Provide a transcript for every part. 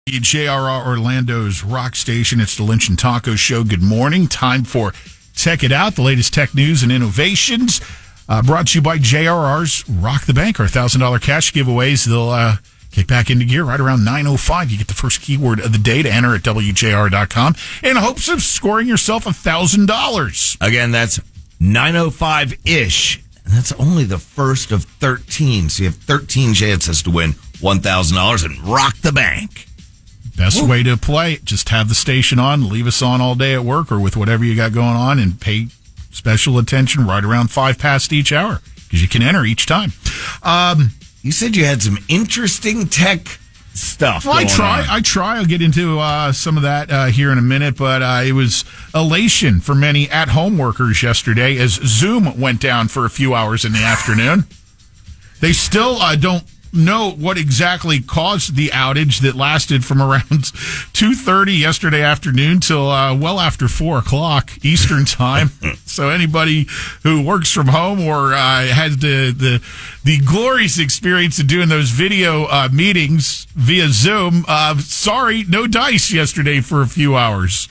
JRR Orlando's rock station. It's the Lynch and Taco Show. Good morning. Time for Tech It Out, the latest tech news and innovations. Brought to you by JRR's Rock the Bank, our $1,000 cash giveaways. They'll kick back into gear right around 9:05. You get the first keyword of the day to enter at WJR.com in hopes of scoring yourself $1,000. Again, that's 9:05-ish. And that's only the first of 13. So you have 13 chances to win $1,000 and rock the bank. Best way to play, just have the station on, leave us on all day at work or with whatever you got going on, and pay special attention right around 5 past each hour, because you can enter each time. You said you had some interesting tech stuff. Well, I try. I'll get into some of that here in a minute, but it was elation for many at-home workers yesterday as Zoom went down for a few hours in the afternoon. They still don't know what exactly caused the outage that lasted from around 2:30 yesterday afternoon till well after 4 o'clock Eastern time. So anybody who works from home or has the glorious experience of doing those video meetings via Zoom, sorry, no dice yesterday for a few hours.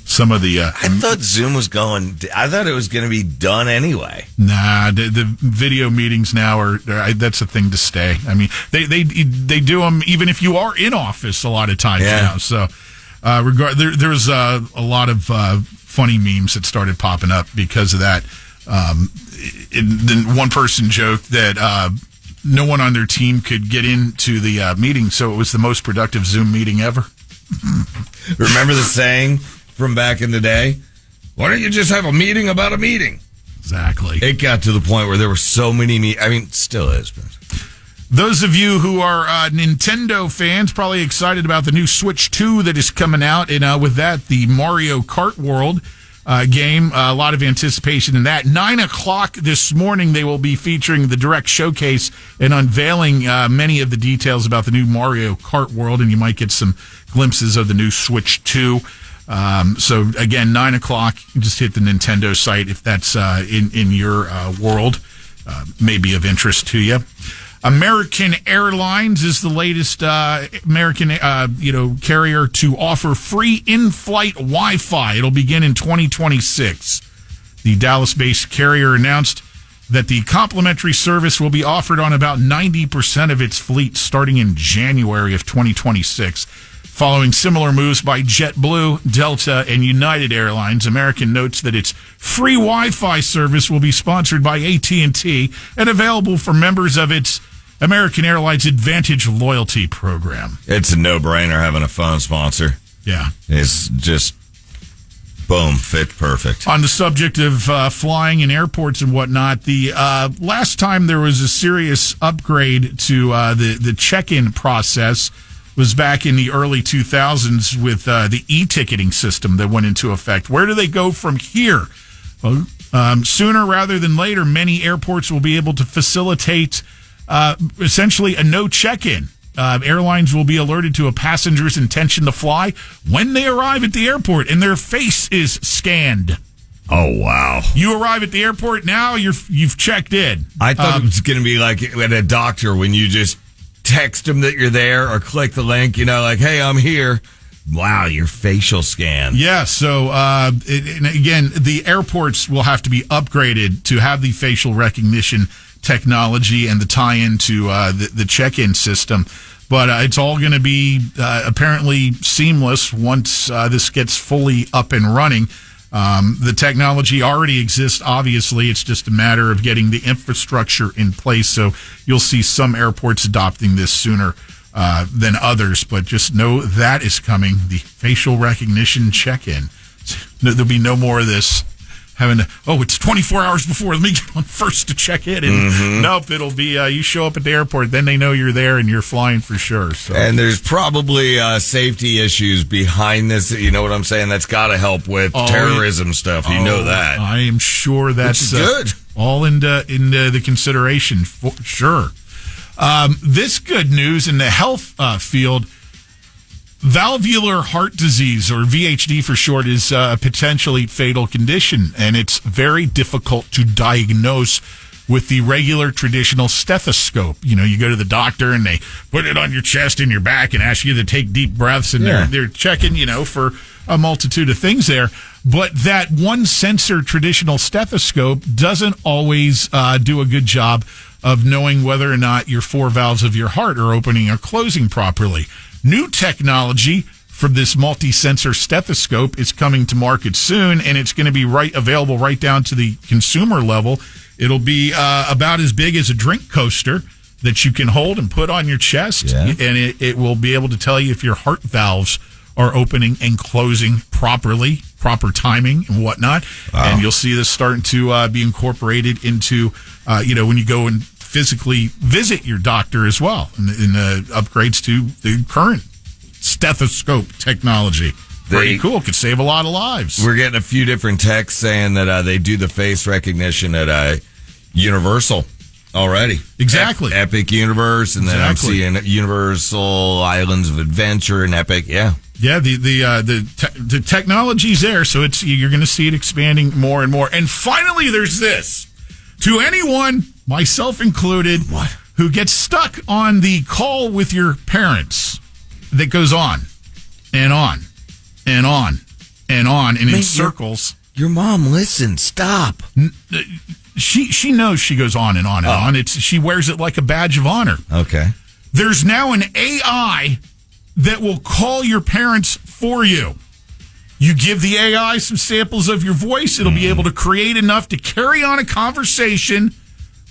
Some of the I thought Zoom was I thought it was going to be done anyway. Nah, the video meetings now that's a thing to stay. I mean, they do them even if you are in office a lot of times now. So, there's a lot of funny memes that started popping up because of that. Then one person joked that no one on their team could get into the meeting, so it was the most productive Zoom meeting ever. Remember the saying from back in the day? Why don't you just have a meeting about a meeting? Exactly. It got to the point where there were so many still is. But those of you who are Nintendo fans probably excited about the new Switch 2 that is coming out, and with that, the Mario Kart World game. A lot of anticipation in that. 9 o'clock this morning, they will be featuring the direct showcase and unveiling many of the details about the new Mario Kart World, and you might get some glimpses of the new Switch 2. So again, 9 o'clock, just hit the Nintendo site if that's in your world, may be of interest to you. American Airlines is the latest American carrier to offer free in-flight Wi-Fi. It'll begin in 2026. The Dallas-based carrier announced that the complimentary service will be offered on about 90% of its fleet starting in January of 2026. Following similar moves by JetBlue, Delta, and United Airlines, American notes that its free Wi-Fi service will be sponsored by AT&T and available for members of its American Airlines Advantage loyalty program. It's a no-brainer having a phone sponsor. Yeah. It's just, boom, fit perfect. On the subject of flying in airports and whatnot, the last time there was a serious upgrade to the check-in process was back in the early 2000s with the e-ticketing system that went into effect. Where do they go from here? Well, sooner rather than later, many airports will be able to facilitate essentially a no check-in. Airlines will be alerted to a passenger's intention to fly when they arrive at the airport, and their face is scanned. Oh, wow. You arrive at the airport, now you've checked in. I thought it was going to be like at a doctor when you just text them that you're there or click the link, like, hey, I'm here. Wow, your facial scan. Yeah, so, and again, the airports will have to be upgraded to have the facial recognition technology and the tie-in to the check-in system. But it's all going to be apparently seamless once this gets fully up and running. The technology already exists, obviously. It's just a matter of getting the infrastructure in place. So you'll see some airports adopting this sooner than others. But just know that is coming, the facial recognition check-in. There'll be no more of this having to, it's 24 hours before, let me get on first to check in. And nope, it'll be you show up at the airport, then they know you're there and you're flying for sure. So. And there's probably safety issues behind this, you know what I'm saying? That's got to help with terrorism stuff. You know that. I am sure that's good. All into the consideration, for sure. This good news in the health field. Valvular heart disease, or VHD for short, is a potentially fatal condition, and it's very difficult to diagnose with the regular traditional stethoscope. You know, you go to the doctor and they put it on your chest and your back and ask you to take deep breaths, and they're checking, you know, for a multitude of things there. But that one sensor traditional stethoscope doesn't always do a good job of knowing whether or not your 4 valves of your heart are opening or closing properly. New technology from this multi-sensor stethoscope is coming to market soon, and it's going to be available right down to the consumer level. It'll be about as big as a drink coaster that you can hold and put on your chest, and it will be able to tell you if your heart valves are opening and closing properly, proper timing and whatnot. Wow. And you'll see this starting to be incorporated into, when you go and physically visit your doctor as well, in upgrades to the current stethoscope technology. Pretty cool. Could save a lot of lives. We're getting a few different texts saying that they do the face recognition at Universal already. Exactly. Epic Universe, and then I'm seeing Universal Islands of Adventure and Epic. Yeah. Yeah, the technology's there, so you're going to see it expanding more and more. And finally, there's this. To anyone, myself included, who gets stuck on the call with your parents that goes on and on and on and on and in circles. Your mom listens. Stop. She knows she goes on and on and on. She wears it like a badge of honor. Okay. There's now an AI that will call your parents for you. You give the AI some samples of your voice, it'll be able to create enough to carry on a conversation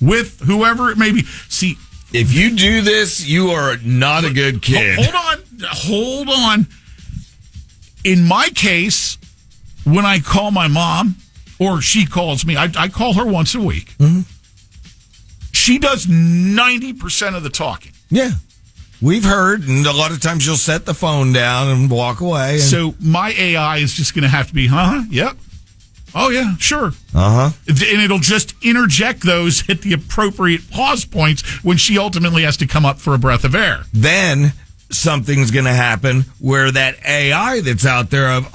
with whoever it may be. See, if you do this, you are not a good kid. Hold on. In my case, when I call my mom, or she calls me, I call her once a week. Mm-hmm. She does 90% of the talking. Yeah. We've heard, and a lot of times you'll set the phone down and walk away. So my AI is just going to have to be, yep. Oh, yeah, sure. And it'll just interject those at the appropriate pause points when she ultimately has to come up for a breath of air. Then something's going to happen where that AI that's out there of,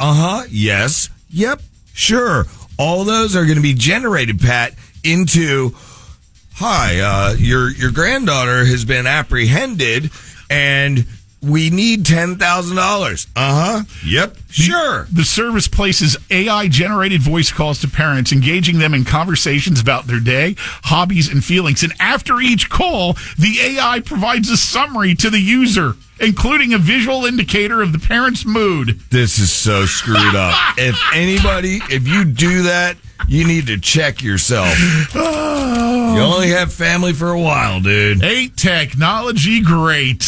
yes, yep, sure. All those are going to be generated, Pat, into, hi, your granddaughter has been apprehended, and we need $10,000. Yep. Sure. The service places AI-generated voice calls to parents, engaging them in conversations about their day, hobbies, and feelings. And after each call, the AI provides a summary to the user, including a visual indicator of the parent's mood. This is so screwed up. If you do that, you need to check yourself. You only have family for a while, dude. Ain't technology great?